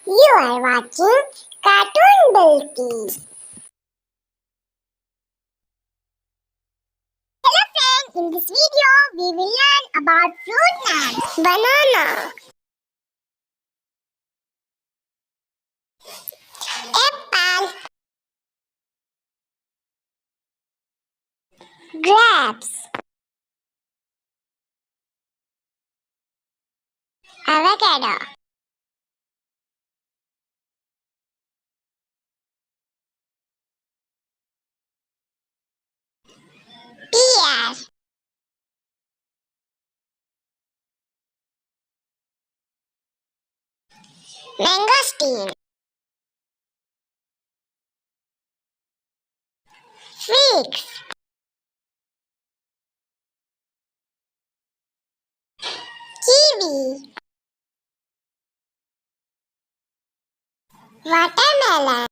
You are watching Cartoon Bilky. Hello friends, in this video we will learn about fruit names. Banana, apple, grapes, avocado, pear, mangosteen, figs, kiwi, watermelon,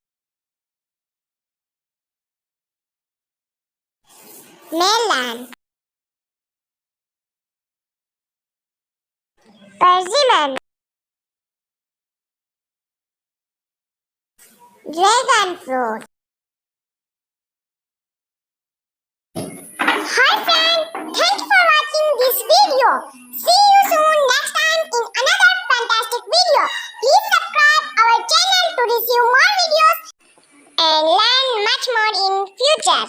melon, persimmon, dragon fruit. Hi friend, thank you for watching this video. See you soon next time in another fantastic video. Please subscribe our channel to receive more videos and learn much more in future.